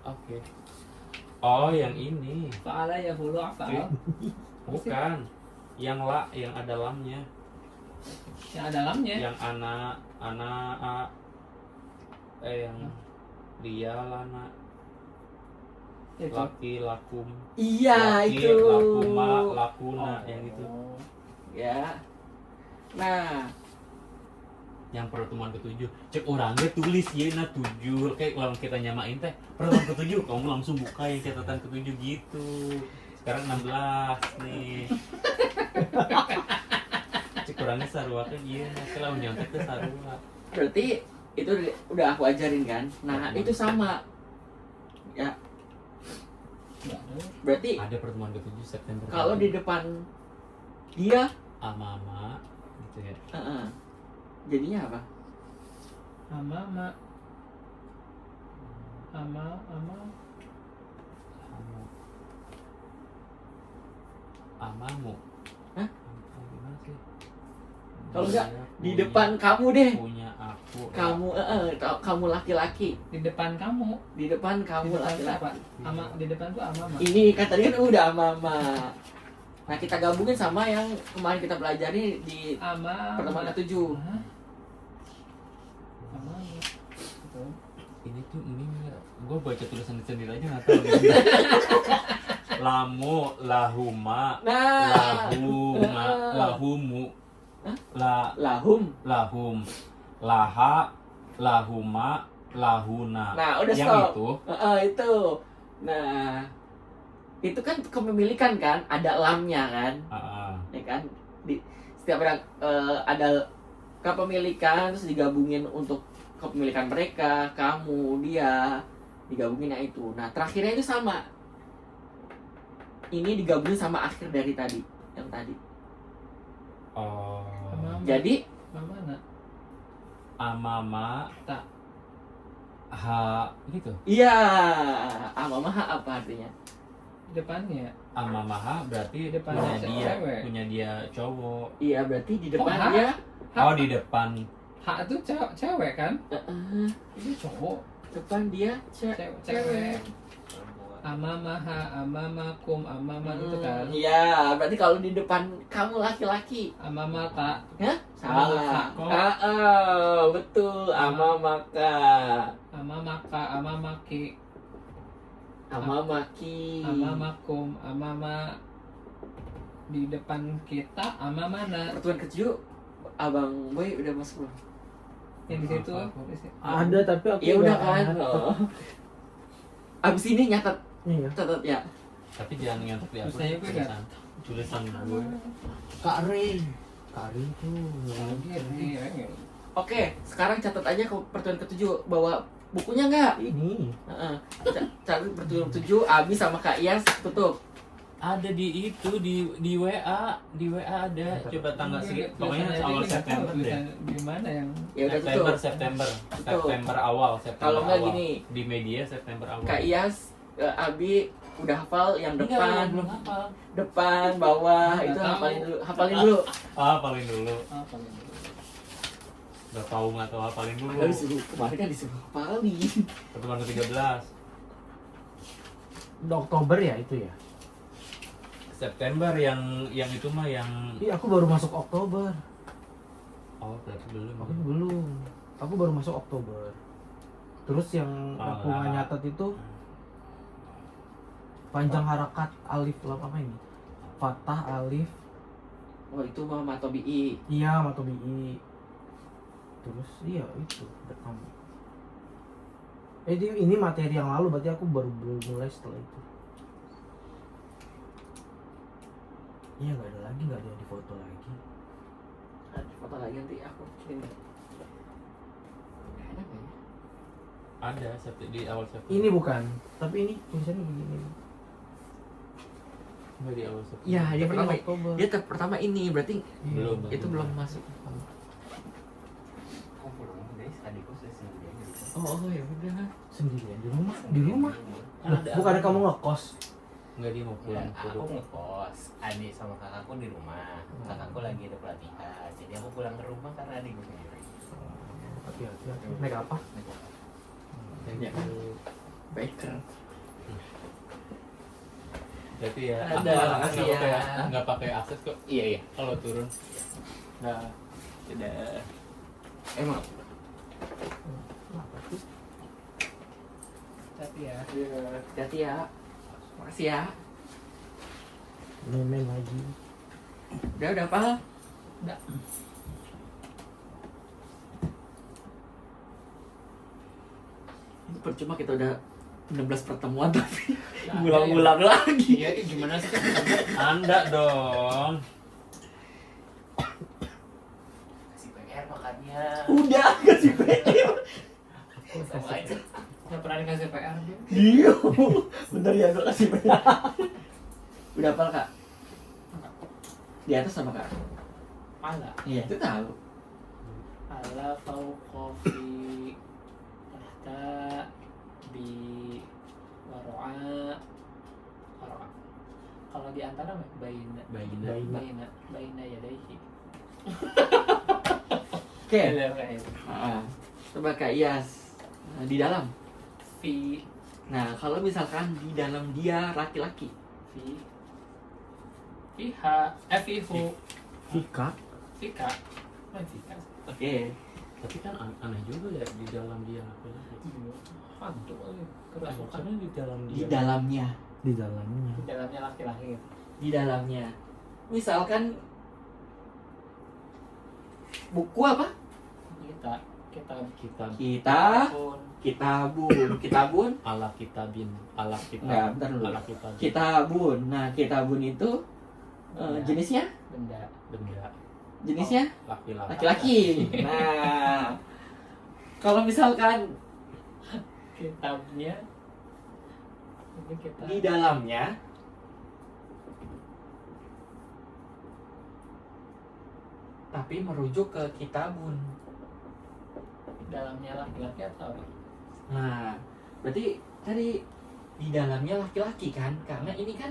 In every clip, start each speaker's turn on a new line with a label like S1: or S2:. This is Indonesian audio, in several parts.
S1: Oke. Oh, yang ini.
S2: Fa'ala ya hulu afal.
S1: Bukan. Yang ada lamnya.
S2: Yang ada dalamnya.
S1: Yang yang dia lana.
S2: Itu.
S1: Laki lakum.
S3: Iya,
S1: Laki,
S3: itu.
S1: lakuma, lakuna, yang itu.
S3: Ya. Nah,
S1: Yang pertemuan ke-7. Cek orangnya tulis ya na 7. Kayak kalau kita nyamain teh pertemuan ke-7, kamu langsung buka yang catatan ke-7 gitu. Sekarang 16 nih. Cek orangnya sarua kan iya, kalau nyontek ke sarua.
S3: berarti itu udah aku ajarin kan. Nah, itu sama. Ya,
S2: Nggak ada.
S3: berarti
S1: Ada pertemuan ke-7 September.
S3: kalau di depan dia,
S1: ama gitu ya.
S3: jadinya apa?
S2: Ama.
S1: Amamu.
S3: Hah?
S1: Gimana sih?
S3: Kalau enggak,
S1: Dia
S3: di
S1: punya-
S3: depan kamu deh.
S1: punya aku.
S3: Kamu, kamu laki-laki.
S2: Di depan kamu.
S3: Di depan
S2: Di
S3: kamu
S2: depan
S3: laki-laki.
S2: siapa? Ama di depan tuh ama.
S3: Ini kan tadi kan udah mama. Nah, kita gabungin sama yang kemarin kita pelajari di
S2: Ama.
S3: pertemuan ke-7.
S2: Hah? Ama. Gitu.
S1: Ini tuh gue baca tulisan sendiri aja nggak tahu. Gitu. Lamu, lahuma,
S3: Nah,
S1: lahumu,
S3: Hah?
S1: lahum,
S3: lahum.
S1: laha, lahuma, lahuna.
S3: Nah, udah
S1: yang
S3: stop.
S1: itu.
S3: Itu. Nah, itu kan kepemilikan kan, ada lamnya kan, ya kan? Di setiap ada kepemilikan terus digabungin untuk kepemilikan mereka, kamu, dia, digabungin itu. Nah, terakhirnya itu sama. Ini digabungin sama akhir dari tadi, yang tadi.
S2: Ama.
S3: Jadi,
S2: Mana?
S1: Amama,
S2: Tak.
S1: ha, gitu.
S3: iya, amamaha apa artinya?
S2: Depannya.
S1: Amamaha berarti
S2: Depannya cewek.
S1: punya dia cowok.
S3: Iya, berarti di depan
S2: Oh,
S3: dia.
S1: Oh, di depan.
S2: Hak itu cewek kan? Ini cowok.
S3: Depan dia
S2: Cewek. Amamaha, amamakum, amama itu kan.
S3: Iya, berarti kalau di depan kamu laki-laki.
S2: Amamaka.
S3: Hah? Salah.
S2: Kok?
S3: Betul. Amamaka.
S2: Amamaki.
S3: Amamaki.
S2: Amamakum, amama di depan kita, ama mana?
S3: Pertemuan ke-7, Abang Boy udah masuk belum?
S2: Yang di situ. Di situ.
S4: Ada tapi aku
S3: Ya udah
S4: nggak
S3: kan.
S4: ingat.
S3: Oh. Abis ini nyatet
S4: Iya.
S3: ya.
S1: Tapi jangan nyantuk di aku.
S2: Saya juga.
S1: Tulisan gue.
S4: Kak Rin tuh.
S2: Ini.
S3: Oke, sekarang catat aja ke pertemuan ke-7 bawa bukunya nggak?
S4: Ini.
S3: Catat pertemuan ke-7, Abi sama Kak Iyas tutup.
S1: Ada di itu di WA, ada. Coba tanggal segitu. Pokoknya awal September deh.
S2: Di mana yang
S3: Ya udah tutup.
S1: September awal, September
S3: Kalau nggak
S1: awal.
S3: gini.
S1: Di media September awal.
S3: Kak Iyas, Abi udah hafal yang depan,
S1: belum hafal.
S3: depan, bawah,
S2: Nggak
S3: itu
S2: tahu.
S3: hafalin dulu.
S1: Paling dulu.
S2: apa ini?
S1: Udah tahu nggak tahu paling dulu.
S3: Kan disuruh, kemarin kan disuruh hafalin.
S1: Pertemuan ke-13
S4: Udah Oktober ya itu ya.
S1: September yang itu mah yang
S4: Iya, aku baru masuk Oktober.
S1: berarti belum.
S4: Aku belum. Aku baru masuk Oktober. Terus yang aku nggak nyatet itu panjang harakat alif lam apa ini? Fathah alif.
S3: Oh, itu mah matobi'i.
S4: Iya, matobi'i. Terus iya itu rekam. Ini materi yang lalu berarti aku baru mulai setelah itu. Iya, nggak ada lagi, nggak ada yang difoto lagi.
S3: Ada foto lagi nanti aku kirim. Ada nggak ya?
S1: Ada di awal September.
S4: Ini bukan, tapi ini tulisannya begini.
S1: Nggak di awal September.
S3: Iya, dia pertama.
S4: Oktober.
S3: Dia pertama ini berarti
S1: Belum.
S3: itu belum masuk. Oh ya udah.
S4: Sendirian di rumah. Di rumah. Lah,
S1: Ada.
S4: bukannya kamu ngekos?
S1: Nggak, dia mau pulang.
S5: Aku ngekos, adik sama kakakku di rumah. Kakakku lagi ada pelatihan, jadi aku pulang ke rumah karena adikku sendiri.
S4: Hati-hati. Naik apa?
S1: Thank
S3: Ya.
S1: you.
S3: Baker.
S1: Berarti ya
S3: Ada, makasih ya.
S1: nggak pakai akses kok.
S3: Iya.
S1: Kalau turun.
S3: Nah, tidak. Emang.
S2: Tapi ya.
S3: Hati-hati ya. Makasih ya.
S4: Main-main lagi.
S3: Udah Pal.
S2: Udah.
S3: Ini percuma kita udah 16 pertemuan tapi
S2: Nah,
S3: ngulang-ngulang lagi.
S2: Iya, gimana sih?
S1: Anda dong.
S5: Kasih PR makannya.
S3: Udah kasih PR.
S5: Sama aja.
S2: Nggak pernah dikasih PR dia.
S3: Iya. Bentar ya gue kasih PR. Udah Pal Kak? Di atas sama Kak?
S2: Ala.
S3: Iya, itu tahu.
S2: Ala fauqa fi tahta bi waro'a. Kalau di antara mah baina baina yadaihi.
S3: Oke.
S2: Ada kayak itu.
S3: Coba Kak Iyas. Nah, di dalam.
S2: Fi
S3: Nah, kalau misalkan di dalam dia laki-laki.
S2: fi fiha fihu
S4: Fika.
S2: fika. Mana fika?
S3: Oke.
S1: Tapi kan aneh juga ya di dalam dia
S2: Hantu aja. Kerasukan.
S1: Karena di dalam
S3: Di
S1: dia.
S3: dalamnya.
S4: Di dalamnya.
S2: Di dalamnya laki-laki gitu.
S3: Di dalamnya. Misalkan buku apa?
S2: Kita
S1: Kita
S3: Kitabun.
S1: ala kitabin ala kitab.
S3: Enggak, bentar dulu.
S1: Ala kitab.
S3: Kitabun. Nah, kitabun itu jenisnya?
S2: benda
S3: Jenisnya
S1: Laki-laki.
S3: laki-laki. Nah, kalau misalkan
S2: kitabnya ini kita
S3: di dalamnya tapi merujuk ke kitabun.
S2: dalamnya laki-laki atau
S3: Nah, berarti tadi di dalamnya laki-laki kan? Karena ini kan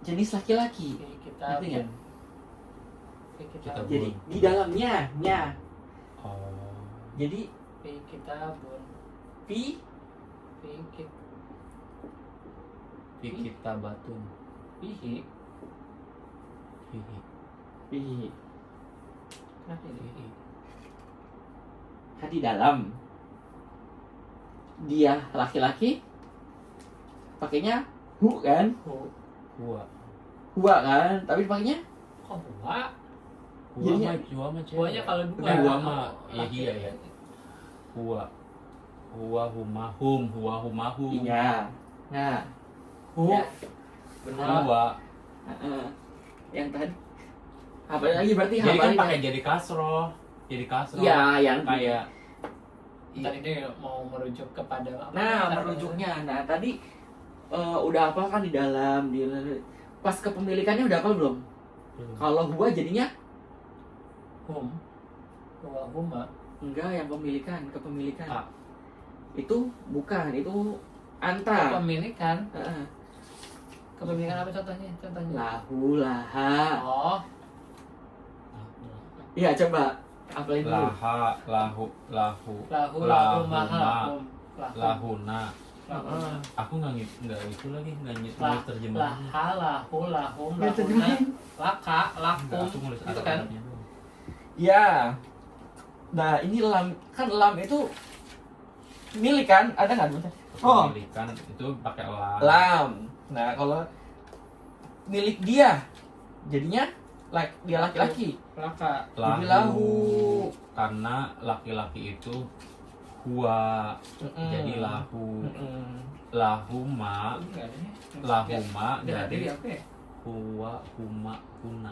S3: jenis laki-laki.
S2: kita
S3: Ngerti nggak?
S2: kita
S3: Jadi di dalamnya, nya.
S1: Oh.
S3: Jadi
S2: kita bun
S3: pi
S2: kita
S1: Fi kitabatun.
S2: pihi
S1: Fihi.
S3: pi
S2: kenapa ini
S1: Fihi.
S3: kan di dalam. Dia laki-laki pakainya hu kan?
S1: Huwa.
S3: Hua kan? Tapi pakainya
S2: kok dua
S1: Huwa
S3: Jadinya-
S1: mah cewek.
S2: buahnya kalau dua
S1: Huwa mah ya
S2: laki-
S1: iya ya. Huwa. Huwa humahum. Huwa humahum.
S3: iya. Nah,
S1: Hu.
S3: ya, benar.
S1: Huwa.
S3: Heeh. Yang tadi apa lagi berarti
S1: Jadi kan
S3: hafalin
S1: pakai
S3: ya?
S1: jadi kasroh. Jadi kasroh.
S3: Iya, yang
S1: Kayak
S2: tadi dia mau merujuk kepada apa?
S3: Nah,
S2: Ntar-
S3: merujuknya. Nah, tadi udah apa kan di dalam di pas kepemilikannya udah apa belum? Kalau gua jadinya
S2: hum huma
S3: enggak yang kepemilikan.
S1: Ah.
S3: Itu bukan, itu anta.
S2: kepemilikan
S3: Heeh.
S2: kepemilikan apa contohnya
S3: Lahu laha.
S2: oh
S3: Iya, coba apalin dulu.
S1: laha lahu lahu
S2: lahu
S1: lahuma,
S2: lahum
S1: lahuna.
S3: Heeh.
S1: Aku nggak itu lagi nggak nulis
S2: lah
S1: terjemahannya.
S2: laha lahu lahum
S3: Ya,
S2: lahuna
S3: terjemahin.
S2: laka
S1: Enggak,
S2: lakum
S1: aku nulis
S2: gitu kan
S1: Arabnya doang.
S3: Ya. Nah, ini lam kan lam itu milik kan? Ada nggak? Oh,
S1: Kepemilikan itu pakai lam.
S3: lam. Nah, kalau milik dia jadinya dia laki-laki.
S2: laka
S3: Jadi lahu.
S1: Karena laki-laki itu huwa.
S3: Mm-mm.
S1: Jadi lahu.
S3: Mm-mm.
S1: Lahuma.
S2: enggak ada nih.
S1: Lahuma
S2: Nggak ada
S1: jadi
S2: ya, apa ya
S1: huwa huma huna.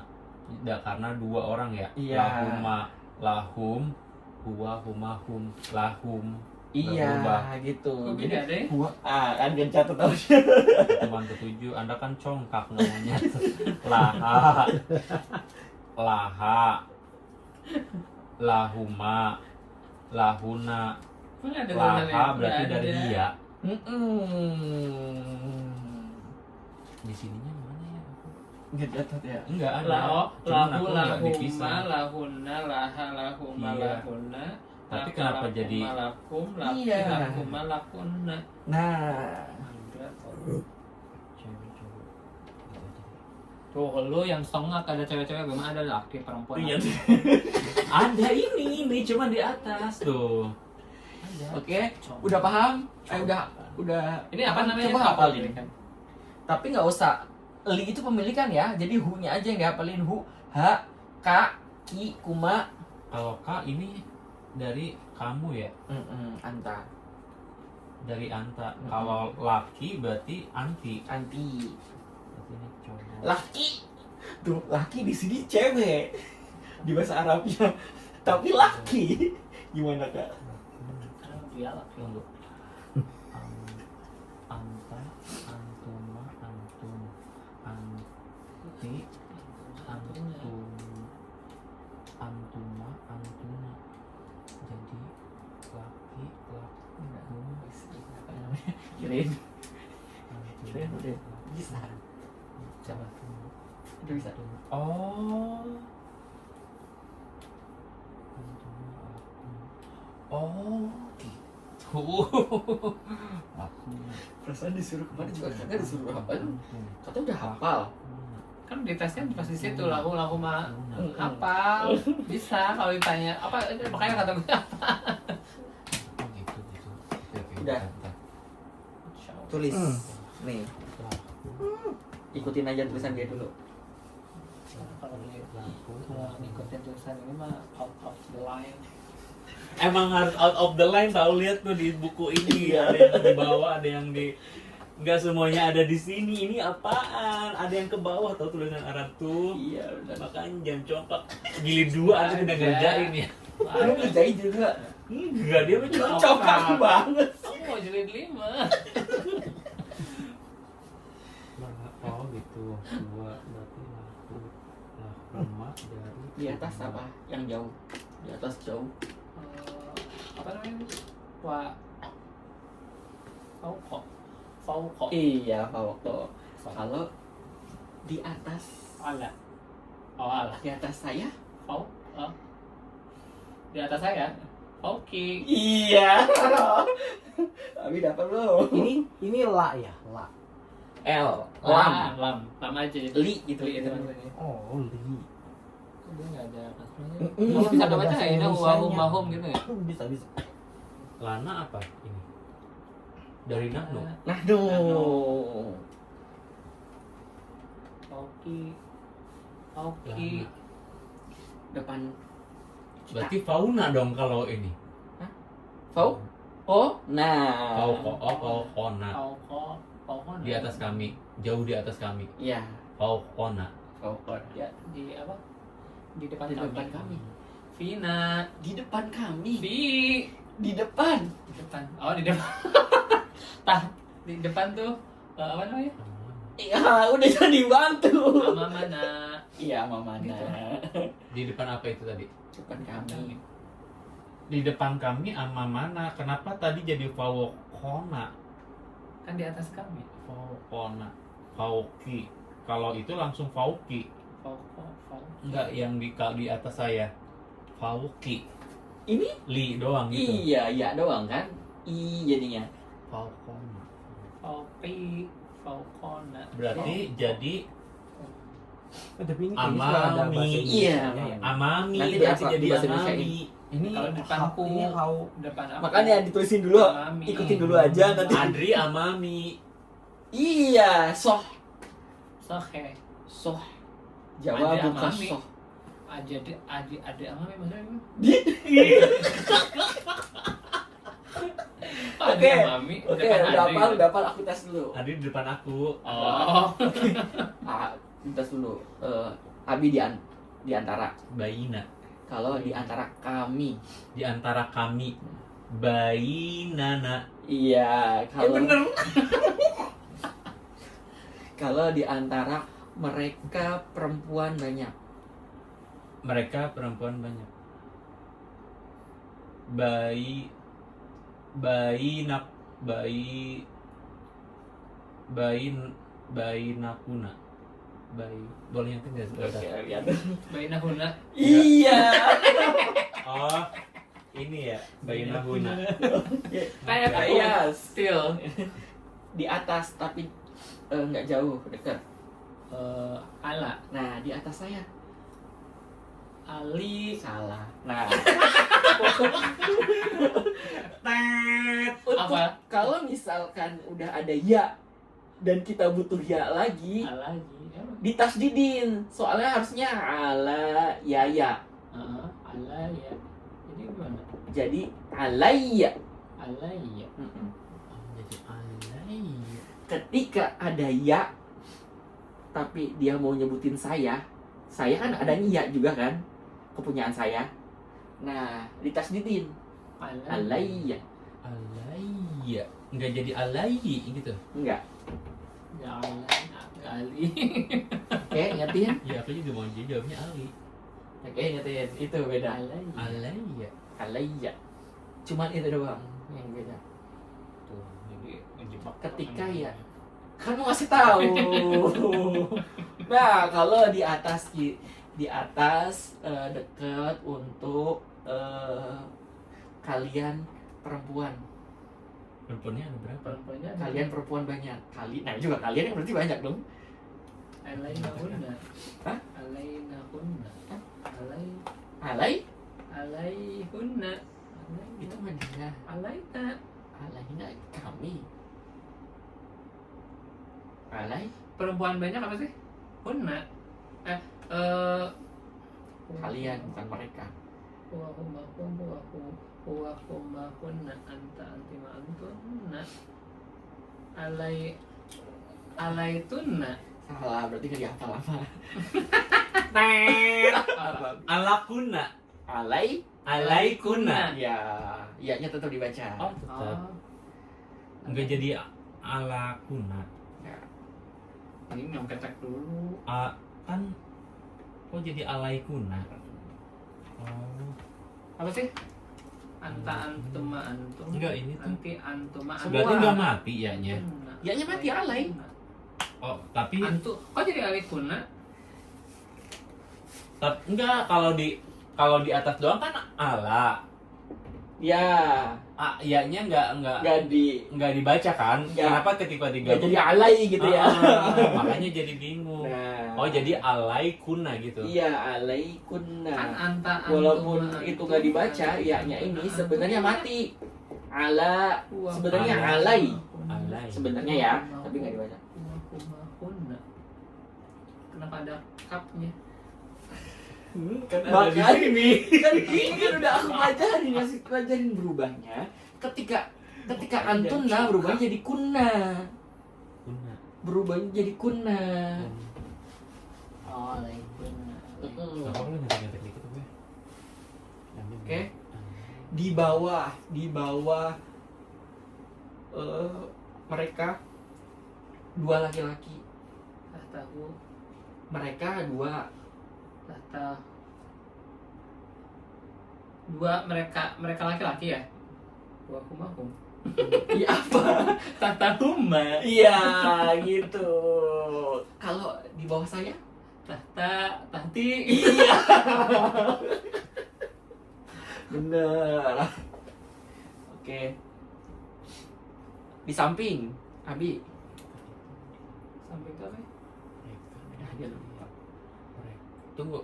S1: Karena dua orang ya.
S3: Iya.
S1: Lahuma lahum huwa huma hum lahum.
S3: Iya,
S1: Berubah.
S3: gitu.
S2: kok
S3: Jadi
S2: beda deh
S3: kan dia catat harusnya.
S1: Pertemuan ketujuh, Anda kan congkak ngomongnya. Laha, laha, lahuma, lahuna,
S2: Mana ada
S1: laha
S2: tulisannya?
S1: berarti
S2: Nggak
S1: dari
S2: ada.
S1: dia.
S3: Mm-mm.
S1: Di sininya mana ya?
S3: Nggak catat ya.
S1: Enggak ada.
S2: Lao,
S1: Cuman
S2: lahu,
S1: aku nggak dipisah.
S2: lahuma, lahunna, laha, lahuma,
S1: Iya.
S2: lahunna,
S1: Tapi kenapa jadi
S2: lakum laki
S3: Iya.
S2: lakum lakuna.
S3: Nah,
S2: Tuh lu yang songak ada cewek-cewek gimana ada laki perempuan.
S1: Iya. Ada ini cuma di atas tuh.
S3: oke, udah paham? Udah.
S2: Ini apa namanya?
S3: Coba hafal ini kan. Tapi nggak usah. Li itu pemilikan ya. Jadi hu-nya aja yang dihafalin. Hu, ha, ka, ki, kuma.
S1: Kalau Kak ini dari kamu ya,
S3: Anta.
S1: dari Anta. Kalau laki berarti anti.
S3: Anti.
S1: Berarti ini cowok.
S3: Laki. Tuh, laki di sini cewek. Di bahasa Arabnya. Tapi laki. Gimana, Kak?
S2: Dia laki.
S1: Tunggu. Anta, antuma, antum, anti, antum, antuma, antuna. Jadi laki, lakum,
S3: Kirain.
S1: antum,
S3: Kirain udah bisa. Coba. Udah bisa.
S1: Oh. Oh, gitu. Aku.
S3: Perasaan disuruh kemarin juga kagak disuruh hafal. Kata udah hafal.
S2: Kan di tesnya pasti situ laku mah hafal. Bisa kalau ditanya apa makanya kata gue apa.
S1: Oh, gitu. Oke,
S3: Udah.
S1: bentar.
S3: Tulis. Nih, ikutin aja tulisan dia dulu.
S2: Kalau ngikutin tulisan ini mah out of the line.
S1: Emang harus out of the line, tahu, lihat tuh di buku ini
S3: Iya.
S1: ada yang di bawah, ada yang di nggak semuanya ada di sini. Ini apaan? Ada yang ke bawah, tahu tulisan Arab tuh.
S3: Iya, udah.
S1: Makanya jangan compak. Jilid 2 ada udah ngerjain ya.
S3: Lu ngerjain juga.
S1: Enggak, dia mah cuma
S3: Cokak banget.
S2: Kamu mau jilid 5.
S1: Oh gitu. 2 berarti laku. Laku dari
S3: Di atas apa? Yang jauh. Di atas jauh.
S2: Apa namanya? Fauqo.
S3: Iya, fawqo. Kalau di atas,
S2: Ala. Oh, ala.
S3: di atas saya.
S2: Di atas saya. Oke.
S3: Iya. Abi dapat lo.
S4: Ini la ya, la.
S3: L. Lam.
S2: Lam aja.
S3: Li gitu.
S2: Li itu maksudnya.
S4: Oh, li.
S2: Dia nggak ada maksudnya.
S3: Mm-mm.
S2: Kalau bisa
S4: Ada
S2: baca
S4: bahasa
S2: ini
S4: Indonesianya.
S2: wahum gitu ya.
S4: Bisa.
S1: Lana apa ini? Dari Nahnu.
S3: Nah, duh.
S2: Oke.
S1: Lana.
S3: Depan.
S1: Berarti fauna dong kalau ini.
S3: Fau. Oh, nah.
S1: Fauna.
S2: Fauqo.
S1: Di atas kami, jauh di atas kami.
S3: Iya.
S1: Fauna.
S3: Fauqo.
S2: Ya, di apa? Di depan
S3: Di
S2: kami.
S3: depan kami.
S2: Vina.
S3: Di depan kami.
S2: Di
S3: depan.
S2: depan. Oh, di depan. Tah, di depan tuh apa namanya?
S3: Iya, udah jadi bantu.
S2: Mama mana?
S3: Iya, Mama.
S2: Gitu.
S1: Di depan apa itu tadi?
S3: Depan kami.
S1: Di depan kami ama mana? Kenapa tadi jadi fawqona?
S2: Kan di atas kami.
S1: Fawqona. Fauqi. Kalau itu langsung fauqi.
S2: Fauqo.
S1: Enggak yang di atas saya. Fauqi.
S3: Ini
S1: Li doang gitu.
S3: iya doang kan? I jadinya.
S1: Fauqona.
S2: Fauqi. Fauqona.
S1: Berarti jadi
S4: Tapi ini kayaknya sudah ada
S1: Amami.
S4: bahasa
S3: Iya.
S4: Indonesianya ya.
S1: amami.
S3: Nanti
S1: Berarti
S3: di
S1: jadi
S3: bahasa Indonesia
S1: amami.
S4: Ini
S2: Kalau depanku.
S4: ini how
S2: Depan apa?
S3: Makanya ditulisin dulu.
S2: Amami.
S3: Ikutin dulu aja nanti.
S1: Adri amami.
S3: Iya, soh.
S2: Sohe.
S3: Soh. Jawa
S2: Ada
S3: bukan
S2: amami.
S3: soh.
S2: Ada amami maksudnya apa?
S3: Oke.
S2: Ada amami.
S3: Oke,
S2: depan
S3: udah
S2: Adri.
S3: hafal, aku tes dulu.
S1: Adri di depan aku.
S2: Oh.
S3: Tes dulu. Abi di antara.
S1: Baina.
S3: Kalau di antara kami.
S1: Di antara kami. Bainana.
S3: Iya, kalau
S1: bener.
S3: kalau di antara mereka perempuan banyak.
S1: Mereka perempuan banyak. Bainakuna. Boleh yang tegas.
S3: Oke, lihat.
S2: Baina huna.
S3: Iya.
S1: Oh, ini ya Bainahuna.
S2: Kayak aku.
S3: Iya, still di atas tapi nggak jauh, dekat.
S2: Ala,
S3: Nah, di atas saya.
S2: Ali,
S3: Salah. Nah, untuk
S2: Apa?
S3: kalau misalkan udah ada ya dan kita butuh ya lagi,
S2: Alagi.
S3: ditasdidin. Soalnya harusnya ala ya.
S2: Ala ya. Jadi gimana?
S3: Jadi alayya.
S2: Ala ya.
S3: Mm-mm.
S1: Jadi alay.
S3: Ketika ada ya tapi dia mau nyebutin saya kan adanya ya juga kan, kepunyaan saya. Nah, ditasdidin alayya.
S1: Alay. Enggak jadi alay gitu.
S3: Enggak.
S2: Jangan Ali.
S3: Oke, ingetin.
S1: Ya aku juga mau jawabnya Ali.
S3: Oke, ingetin. Itu beda.
S2: Alay.
S1: Alay.
S3: Alayya. Cuman itu doang yang beda.
S1: Tuh, jadi ngejebak.
S3: Ketika ya kan mau ngasih tahu. Nah, kalau di atas deket untuk kalian perempuan.
S1: Perempuannya ada berapa?
S2: Perempuannya
S3: Kalian perempuan banyak. Nah juga kalian yang berarti banyak dong.
S2: Alaina kunna.
S3: Hah?
S2: Alaina kunna.
S3: Alay?
S2: Alaihunna.
S3: Itu mana?
S2: Alaina.
S3: Alayna kami. Alay?
S2: Perempuan banyak apa sih? Hunna.
S3: Kalian bukan mereka.
S2: Wa huma kunna anta antima antunna. Alaitunna.
S3: Salah, berarti gak dihafal apa.
S1: Alakuna.
S3: Alay?
S1: Alaikuna.
S3: Ya, iya-nya tetap dibaca.
S1: Oh, tetap. Enggak jadi alakuna.
S3: Ya.
S2: Ini yang ketek dulu.
S1: Kan kok jadi alaikuna? Oh.
S2: Apa sih? Anta antuma antum.
S1: Enggak, ini tuh.
S2: Nanti antuma
S3: Semua.
S1: Berarti enggak mati ya-nya.
S3: Ya-nya mati, alay.
S1: Oh, tapi
S2: Antu, kok jadi alaikuna?
S1: enggak kalau di atas doang kan ala.
S3: Ya,
S1: Ya-nya enggak
S3: nggak
S1: dibaca kan?
S3: Nggak.
S1: Kenapa ketika
S3: nggak
S1: digabung
S3: jadi alay gitu ya.
S1: makanya jadi bingung.
S3: Nah,
S1: Oh, jadi alaikuna gitu.
S3: iya alay kunna.
S2: Kan anta antuma
S3: Walaupun
S2: antum,
S3: itu nggak dibaca,
S2: nanti
S3: ya-nya ini
S2: antum,
S3: sebenarnya
S2: antum.
S3: mati. Ala
S2: Wah,
S3: sebenarnya
S1: Ala.
S3: alay.
S1: Alay.
S3: Sebenarnya ya, tapi nggak dibaca.
S2: Kunna. Kenapa ada kapnya?
S3: Kan ini kan udah aku pelajarin, masih pelajarin berubahnya. Ketika antunna berubahnya jadi kunna.
S1: Kuna.
S3: Berubahnya jadi kunna.
S2: Oh, alaikuna.
S1: Gak apa-apa lu nyetek-nyetek dikit gue.
S3: Oke. Di bawah mereka dua laki-laki.
S2: Tahtahu.
S3: Mereka dua
S2: mereka laki-laki ya? Wa humahum.
S3: Iya apa?
S2: Tahtahuma.
S3: Iya gitu. Kalau di bawah saya?
S2: Tahti.
S3: Iya. Bener. Oke. Di samping, Abi.
S2: Sampai ke apa?
S3: Dia lupa.
S1: Tunggu.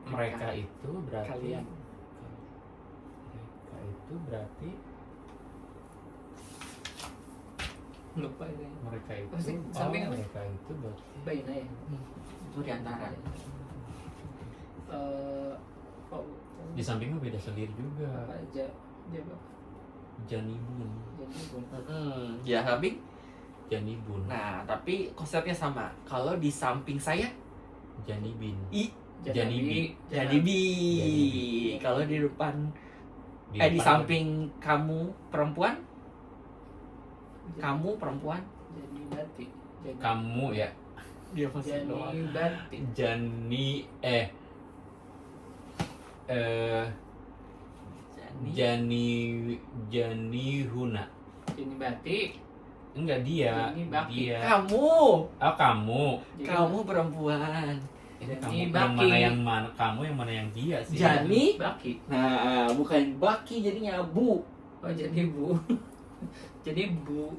S1: Mereka itu berarti
S3: Kalian.
S1: Mereka itu berarti
S2: Lupa itu.
S1: mereka itu
S2: Pasti samping apa?
S1: mereka itu berarti
S2: Baina ya.
S3: Itu di antara.
S2: Kok
S1: di sampingnya beda sendiri juga.
S2: apa aja? Jawab.
S1: Janibun.
S2: Jadi pun.
S3: Ya, Abi.
S1: Janibun.
S3: Nah, tapi konsepnya sama. Kalau di samping saya,
S1: Janibin.
S2: Janibi.
S3: Janibi.
S1: Janibi.
S3: Kalau di depan, di
S1: depan
S3: samping kamu perempuan, kamu perempuan,
S2: Jadi bati.
S1: kamu ya.
S3: dia masih doang.
S2: Jadi bati.
S1: Janihuna.
S2: Jadi bati.
S1: Enggak dia.
S2: Jani Bakti.
S1: Dia.
S3: Kamu,
S1: Oh, kamu.
S2: Jadi
S3: kamu perempuan.
S1: Ini
S2: Jani
S1: kamu yang
S2: Baki.
S1: mana yang mana kamu yang mana yang dia sih?
S3: Jani.
S2: Baki.
S3: Nah, bukan Baki jadinya Bu.
S2: Oh jadi bu. Jadi bu.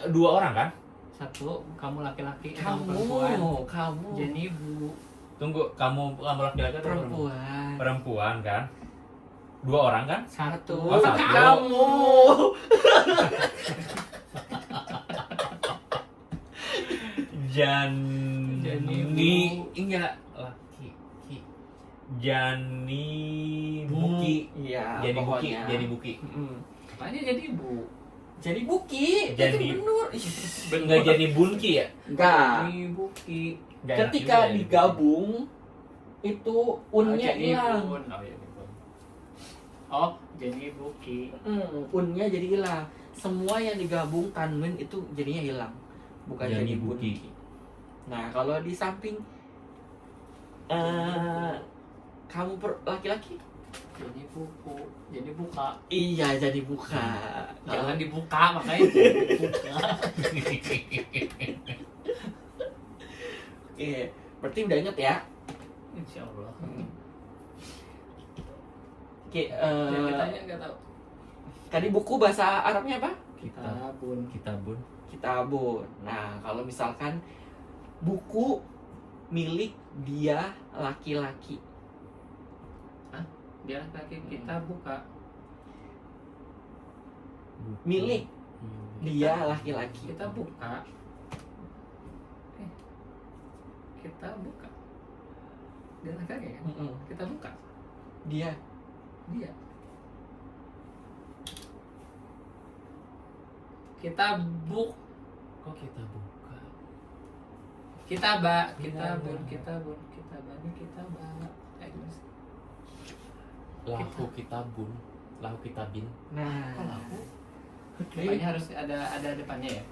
S1: Dua orang kan?
S2: Satu kamu laki-laki,
S3: Kamu,
S2: perempuan.
S3: kamu.
S2: Jadi bu
S1: Tunggu, kamu laki-laki atau
S3: Perempuan.
S1: perempuan kan? Dua orang kan?
S2: satu.
S1: Oh, satu.
S3: Kamu.
S1: Jani
S2: Bu.
S1: enggak laki. Jani Buki.
S3: Iya,
S1: Jani Buki,
S3: pokoknya.
S1: Jani Buki.
S3: Mm-mm.
S2: Apanya jadi bu?
S3: Jadi Buki.
S1: Jadi-
S3: Itu bener.
S1: Enggak jadi Bunki ya?
S3: Enggak.
S2: Jadi buki.
S1: Nggak enak
S3: Ketika
S1: juga ya,
S3: digabung itu unnya
S2: jadi
S3: hilang.
S2: bun. Oh iya gitu. Oh jadi buki.
S3: Unnya jadi hilang. Semua yang digabung tanwin itu jadinya hilang. Bukan
S1: Jadi
S3: jadi
S1: Buki.
S3: Buki. Nah, kalau di samping kamu laki-laki?
S2: Jadi buku. Jadi buka.
S3: Iya, jadi buka.
S2: Jangan dibuka makanya jadi buka.
S3: Oke, berarti udah inget ya?
S2: Insya Allah.
S3: Oke,
S2: Yang ditanya nggak tahu.
S3: tadi buku bahasa Arabnya apa?
S2: Kitabun.
S1: Kitabun.
S3: Kitabun. Nah, kalau misalkan buku milik dia laki-laki.
S2: Dia laki kita buka.
S1: Buku.
S3: Milik dia laki-laki.
S2: Kita buka. Kita buka. Dia laki-laki kan?
S3: Mm-mm.
S2: Kita buka.
S3: Dia.
S2: Dia. Kita buk.
S1: Kok kita buka?
S2: Kita ba. Kita bun. Kita bun. Kita bani. Kita ba.
S1: Lahu kitabun. Lahu kitabin.
S3: Nah,
S2: Kok lahu?
S3: oke.
S2: Depannya harus ada depannya ya.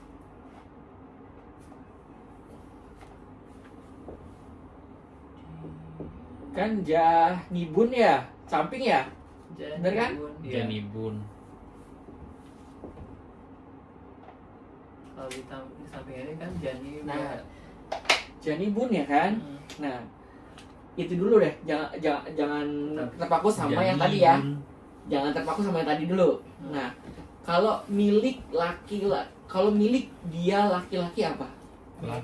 S3: Kan Janibun ya, samping ya. Bener kan?
S2: Iya.
S1: Janibun.
S2: Kalau di samping ini kan jani.
S3: Nah, Janibun ya kan.
S2: Hmm.
S3: Nah, itu dulu deh. Jangan terpaku sama yang
S1: Janibun.
S3: tadi ya. Jangan terpaku sama yang tadi dulu.
S2: Hmm.
S3: Nah, kalau milik kalau milik dia laki-laki apa?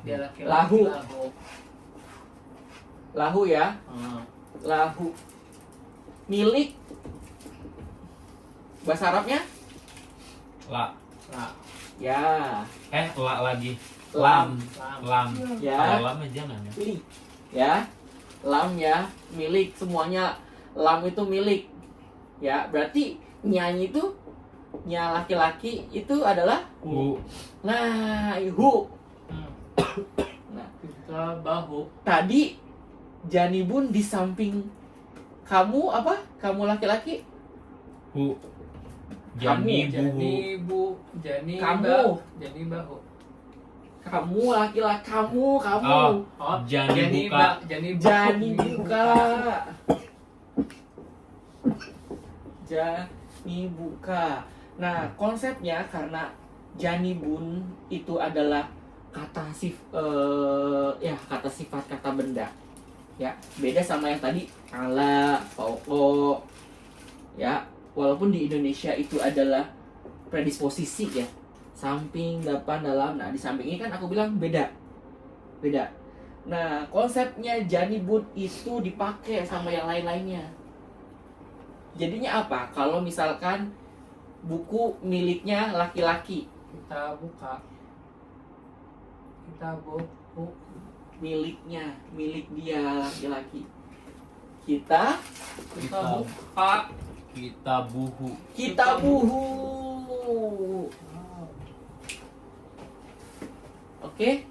S2: Dia laki-laki.
S3: Lahu. Lahu ya.
S2: Hmm.
S3: Lahu. Milik bahasa Arabnya?
S1: La.
S2: Nah,
S3: Ya,
S1: La lagi.
S3: Lam.
S1: Lam.
S3: Ya.
S1: Kalau lam jangan ya.
S3: Milik. Ya. Lam ya, milik semuanya. Lam itu milik. Ya, berarti nyanyi itu nya laki-laki itu adalah
S1: Hu.
S3: nah, hu.
S2: Hmm.
S3: Nah,
S2: Kita bahu.
S3: tadi Janibun di samping kamu apa? Kamu laki-laki?
S1: Hu.
S3: Kamu.
S1: Jani buhu.
S2: Jani bu. Jani
S3: Kamu.
S2: bahu. Jani bahu.
S3: Kamu laki-laki, kamu.
S1: Oh.
S2: Oh,
S1: Jani buka.
S2: ba. Jani bahu.
S3: Jani buka. Jani buka. Nah, konsepnya karena Janibun itu adalah kata kata sifat kata benda. Ya, beda sama yang tadi ala, pokok. Ya, walaupun di Indonesia itu adalah predisposisi ya. Samping, depan, dalam. Nah, di samping ini kan aku bilang beda. Beda. Nah, konsepnya Janibun itu dipakai sama yang lain-lainnya. Jadinya apa? Kalau misalkan buku miliknya laki-laki,
S2: Kita buka. Kita buku.
S3: miliknya, milik dia laki-laki. Kita
S2: buka.
S1: Kita buhu.
S3: kita buhu. Oke?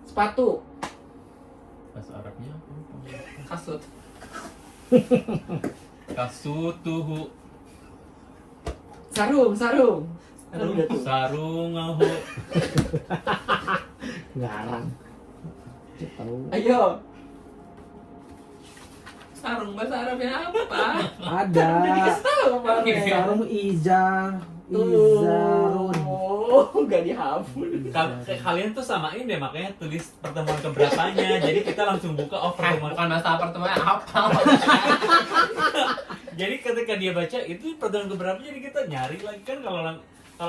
S3: Sepatu.
S1: Bahasa Arabnya apa?
S2: Kasut.
S1: Kasutuhu.
S3: Sarung. Kan udah tuh.
S1: Sarungahu.
S4: Ngarang. Tahu.
S3: Ayo.
S2: Sarung bahasa Arabnya apa?
S4: Ada.
S3: Dikasih tahu kemarin.
S4: Sarung izar. Izarun.
S3: Oh, gak dihapus.
S1: Kalian tuh samain deh, makanya tulis pertemuan keberapanya. Jadi kita langsung buka pertemuan.
S2: Bukan masalah pertemuan apa.
S1: Jadi ketika dia baca itu pertemuan keberapa, jadi kita nyari lagi kan kalau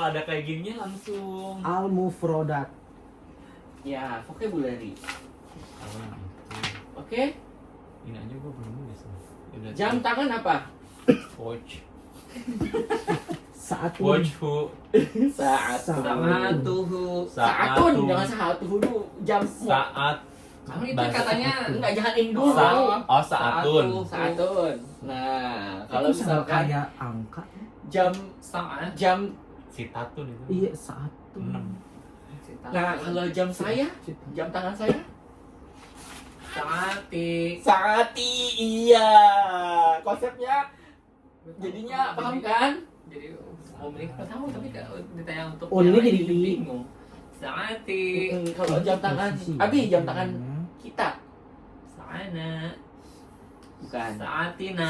S1: ada kayak gininya langsung.
S4: Al-mufrodat.
S3: Ya, vocabulary. Oke.
S1: Ini aja gua belum nulis. Udah
S3: Jam tangan apa?
S1: watch.
S4: Saat
S1: Watch who.
S3: Saat.
S2: Saatuhu.
S3: Saatun, jangan saatuhu dulu. Jam.
S1: Saat.
S2: Kamu itu
S1: Bahasa-
S2: katanya
S3: Enggak, jangan ini dulu.
S1: Saatun.
S3: Saatun. Nah, kalau
S4: itu sama
S3: misalkan
S4: kayak angka.
S3: jam
S2: saat.
S3: jam.
S1: Sitatun itu.
S4: Iya, saat tuh.
S1: 6.
S3: Nah, kalau jam saya, jam tangan saya.
S2: Saati.
S3: Saati, iya. Konsepnya jadinya paham kan?
S2: Jadi memiliki tahu tapi ditanya untuk
S4: Oh, ini
S2: yang lain
S4: jadi
S2: bingung. Saati.
S3: Kalau jam tangan,
S4: Posisi.
S3: Abi jam tangan kita,
S2: Saana.
S3: bukan?
S2: Saatina.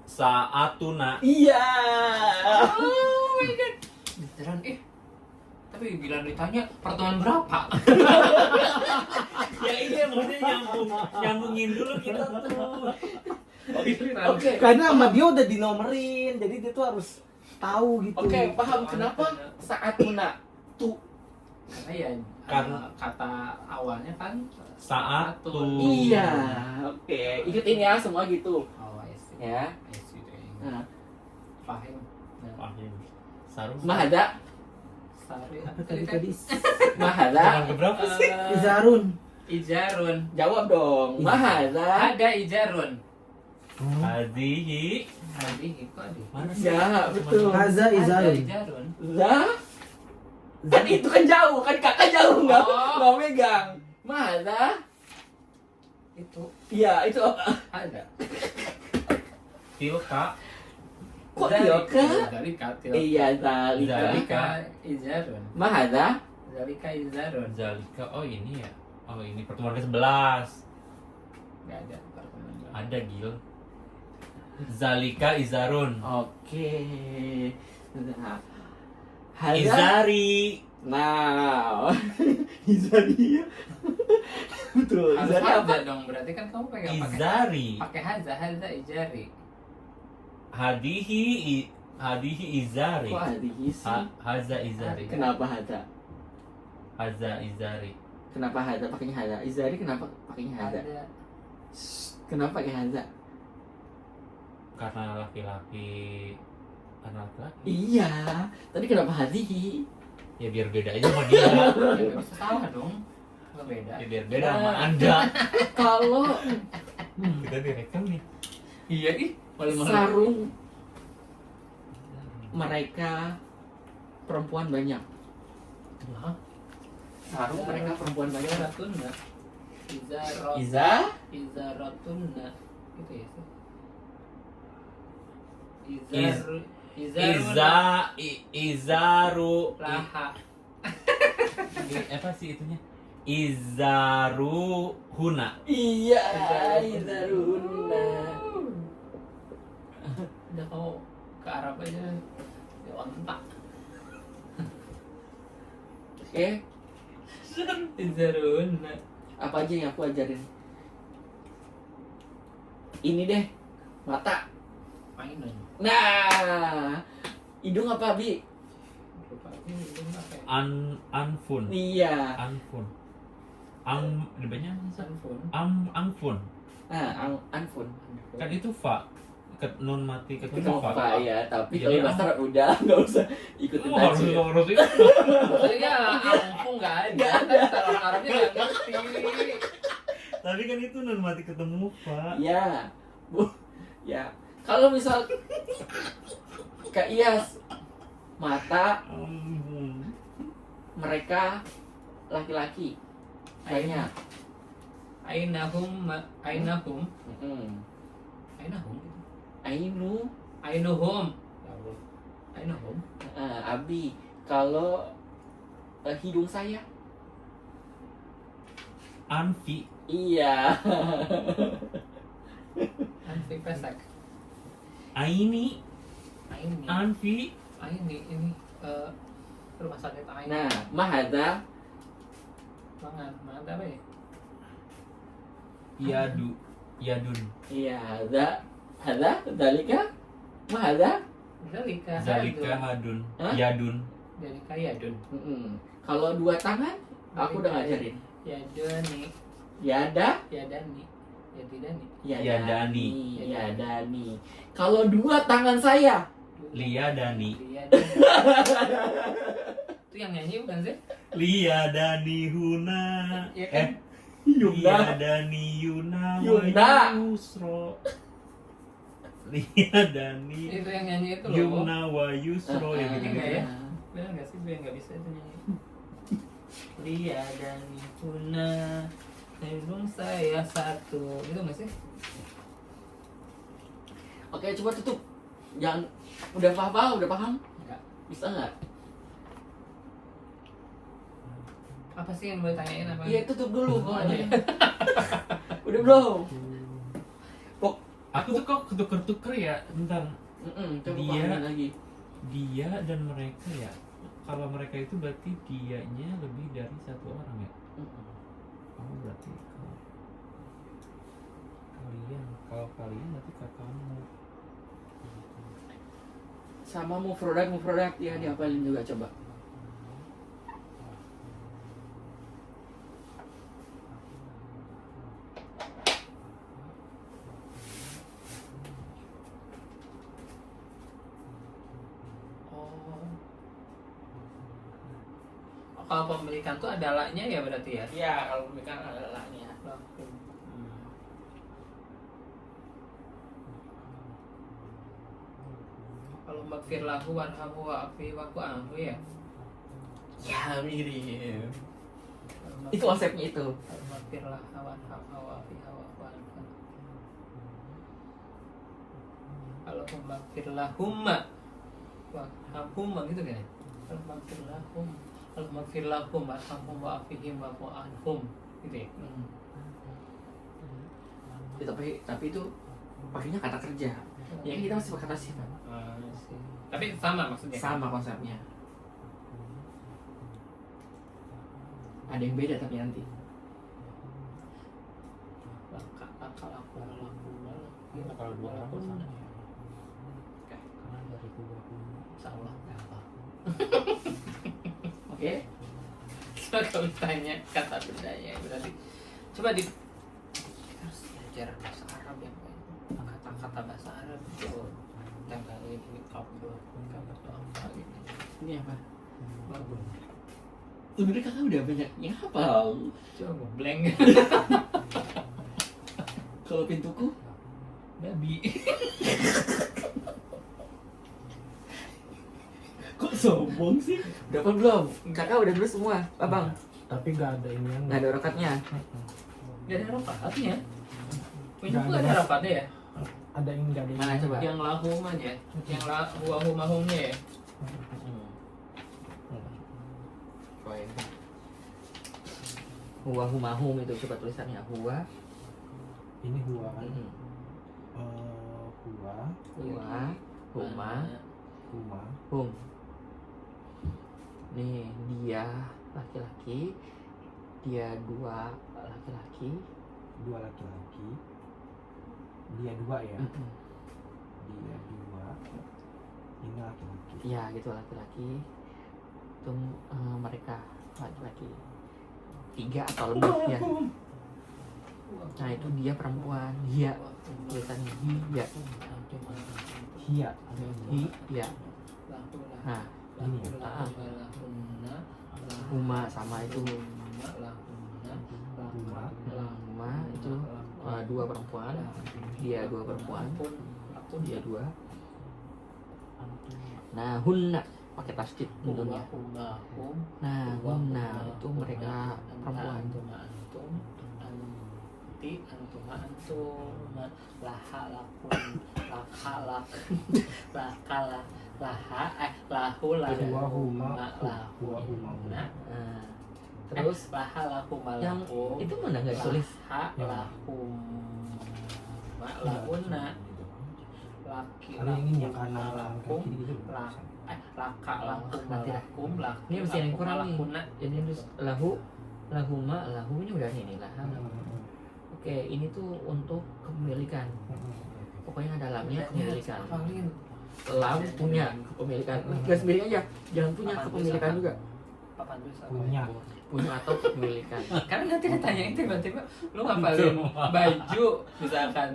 S1: Saatuna.
S3: Iya.
S2: Oh my god. Beneran tapi bila ditanya pertemuan berapa?
S1: Ya ini maksudnya nyambungin dulu kita tuh.
S3: Oke.
S4: Karena sama dia udah dinomerin, jadi dia tuh harus tahu gitu.
S3: Oke, paham kenapa saat tuna tu?
S2: Karena ya
S1: Karena-
S2: kata awalnya kan
S1: Saatun.
S3: Iya. Oke, ikutin ya semua gitu.
S2: Oh, I see.
S3: Ya.
S2: I see deh.
S3: Nah,
S2: Paham.
S1: Pahim. Sarung.
S3: Mahada,
S2: Sari.
S4: Apa tadi?
S1: Pertemuan
S3: Mahada.
S1: keberapa sih?
S4: Izarun.
S2: Ijarun.
S3: Jawab dong. Mahada.
S2: Ada ijarun.
S4: Oh.
S1: Hadihi.
S2: Hadi itu ada.
S1: Mana sih?
S3: Ya, betul.
S4: Haza
S2: Ada
S4: izarun.
S2: ijarun.
S3: Za. Kan itu kan jauh, kan kakak jauh nggak megang. Mahada.
S2: Itu
S3: Iya, itu apa?
S2: ada.
S1: Tilka.
S3: Kok tilka?
S2: Zalika.
S3: Iya, zalika.
S2: Zalika ijarun.
S3: Mahada.
S2: Zalika ijarun.
S1: Zalika. Oh ini ya. Oh ini pertemuan ke-11.
S2: Enggak ada pertemuan.
S1: Ada Gil. Zalika izarun.
S3: Oke. Nah. Haza.
S1: Izari.
S3: Nah. Izari. Betul.
S2: Harus
S3: Izari apa?
S2: haza dong, berarti kan kamu pegang pakai
S1: Izari.
S2: pakai haza ijari.
S1: Hadihi izari.
S3: Kok ada isi?
S1: Haza izari.
S3: Kenapa hada?
S1: Haza izari.
S3: Kenapa hada pakainya hada? Izari kenapa pakainya hada?
S2: Ada.
S3: Kenapa pakai hada?
S1: Karena laki-laki.
S3: Iya. Tadi kenapa hadihi?
S1: Ya biar beda aja sama dia.
S2: Ya, nggak bisa salah dong. Nggak beda.
S1: Ya biar beda sama Anda.
S3: Kalau
S1: Kita direkam nih.
S2: Iya malu-malu.
S3: sarung mereka perempuan banyak.
S2: Hah?
S3: Sarung mereka perempuan banyak.
S2: Izaratuna.
S3: Iza?
S2: Izaratuna. Gitu ya sih.
S1: Izaru.
S2: Laha.
S1: Apa sih itunya? Izaru huna.
S3: Iya, izaruna.
S2: Udah kamu ke Arab aja. Ya ontak.
S3: Oke,
S2: Izaruna.
S3: apa aja yang aku ajarin? Ini deh, mata.
S2: Mainan.
S3: Nah, hidung apa, Bi?
S2: Lupa ini belum pakai.
S1: Anfun.
S3: Iya.
S1: Anfun. Depannya
S2: Handphone.
S1: angfun.
S3: Nah, anfun.
S1: Kan itu fa. Nun mati ketemu
S3: Kenapa
S1: fa.
S3: ya? Tapi
S1: Jadi
S3: kalau bahasa udah nggak usah ikutin
S1: Oh, harus
S3: aja.
S1: harus itu.
S2: Maksudnya ampun nggak ada. Kan orang Arabnya nggak ngerti.
S1: Tadi kan itu nun mati ketemu fa.
S3: Ya, Bu. Ya. Kalau misal Kak Iyas, mata mereka laki-laki banyak.
S2: Ainahum.
S3: Mm-mm.
S2: Ainahum.
S3: Ainu,
S2: Ainuhum. Ya Allah. Ainahum.
S3: Abi. Kalau hidung saya,
S1: Anfi.
S3: iya.
S2: Anfi pesak.
S1: Aini.
S2: Aini.
S1: Anfi.
S2: Aini ini rumah sakit aing.
S3: Nah, mahadza
S2: Mangan apa ya?
S1: Yadun.
S3: iya hadza dalika mahadza.
S1: Zalika hadun.
S3: Hah?
S1: Yadun.
S2: Dari kaya dun.
S3: Kalau dua tangan aku udah ngajarin.
S2: Ya Dani.
S3: Yada
S2: Ya Dani. Ya Dani.
S1: Yadani.
S3: Yadani. Kalau dua tangan saya
S1: Liyadani.
S2: Itu yang nyanyi bukan sih?
S1: Liyadani huna.
S2: Iya kan?
S1: Liyadani Yuna
S3: Yumna.
S1: wa Yusro. Liyadani
S2: Itu yang nyanyi itu loh.
S1: Yumna wa Yusro yang
S2: Iya
S1: gitu-gitu
S2: nggak
S1: ya.
S2: ya? Benar nggak sih? Gue nggak bisa itu nyanyi. Dia dan Huna, hidung saya satu. Itu nggak sih?
S3: Oke, coba tutup. Jangan udah paham?
S2: Enggak.
S3: Bisa nggak?
S2: Apa sih yang mau tanyain apa?
S3: Iya, tutup dulu.
S2: Oh, iya.
S3: Udah belum?
S1: Aku tuh kok ketuker-tuker ya, bentar.
S3: Coba
S1: Dia-
S3: pahamin lagi.
S1: Dia dan mereka ya. Kalau mereka itu berarti dianya lebih dari satu orang ya. Oh berarti kalau kalian berarti kakakmu.
S3: Sama mufrodat ya dihafalin juga coba.
S2: Kalau pemilikan tuh ada laknya ya berarti ya?
S3: Iya, kalau pemilikan ada laknya.
S2: Kalau magfir lahu warhamhu wa'afi wa'fu anhu ya?
S3: Ya, mirip. Itu konsepnya itu.
S2: Kalau magfir lahu warhamhu wa'afi wa'fu anhu. Kalau magfir lahumma warhamhumma gitu kan? Kalau magfir lahum, kalau magfir lahum warhamhum wa'afihim wa'fu anhum gitu ya?
S3: Ya, tapi itu pakainya kata kerja. Yang kita masih pakai kata sifat.
S2: Tapi sama maksudnya?
S3: Sama konsepnya. Ada yang beda tapi nanti.
S1: Kalau dua orang tuh sama ya.
S3: Oke.
S1: Karena dari dua
S2: Salah.
S3: Oke.
S2: Kalau ditanya kata bedanya berarti coba di harus belajar bahasa Arab ya, kata-kata bahasa Arab itu tempelin ini kabel apa gitu.
S3: Ini apa?
S2: Bagus.
S3: Sebenarnya kakak udah banyak yang hafal.
S2: Coba blank.
S3: Kalau pintuku,
S2: Babi.
S3: kok sombong sih? Udah apa belum? Kakak udah dulu semua, abang.
S4: Tapi nggak ada ini yang
S3: Nggak ada rokatnya.
S2: Gak ada rapatnya. Punya
S4: Nggak
S2: gua
S4: ada
S2: ada
S4: mas-
S2: rapatnya ya.
S4: ada yang nggak ada
S3: Mana
S4: yang
S3: coba?
S2: Yang lahum aja. Yang lahumahumnya ya.
S3: Huwa humahum itu coba tulisannya huwa.
S4: ini huwa kan
S3: Mm-mm.
S4: huwa
S3: Huwa, huma,
S4: huma
S3: hum. Nih dia laki-laki, dia dua laki-laki.
S4: dua laki-laki dia dua ya
S3: Mm-mm.
S4: dia dua ini laki-laki
S3: Iya gitu laki-laki. Itu mereka laki-laki 3 atau lebih ya. Nah itu dia perempuan. Dia tulisannya dia.
S4: hia
S3: Iya. Nah
S4: ini ya
S3: huma sama itu
S4: huma
S3: huma itu 2 perempuan. Dia 2 perempuan. Dia 2. Nah hunna pakai tasdid tentunya. Nah hunna itu mereka perempuan.
S4: Dua huma
S3: Nah, terus yang itu mana nggak ditulis?
S2: laki
S4: Kalau yang ini yang kanan
S2: lakum
S4: kiri gitu.
S2: laka lakum
S6: nanti dah.
S2: lakum laki
S6: Ini mesti yang kurang nih.
S2: lakuna.
S6: Jadi terus lahuma ini udah ini lah. Oke, ini tuh untuk kepemilikan. Pokoknya ada lamnya kepemilikan.
S2: Paling
S6: Lam punya kepemilikan. Gas sendiri aja, jangan punya kepemilikan juga.
S2: papan tulis apa?
S6: Punya atau kepemilikan.
S2: Karena nanti ditanyain tiba-tiba lu ngapalin baju misalkan.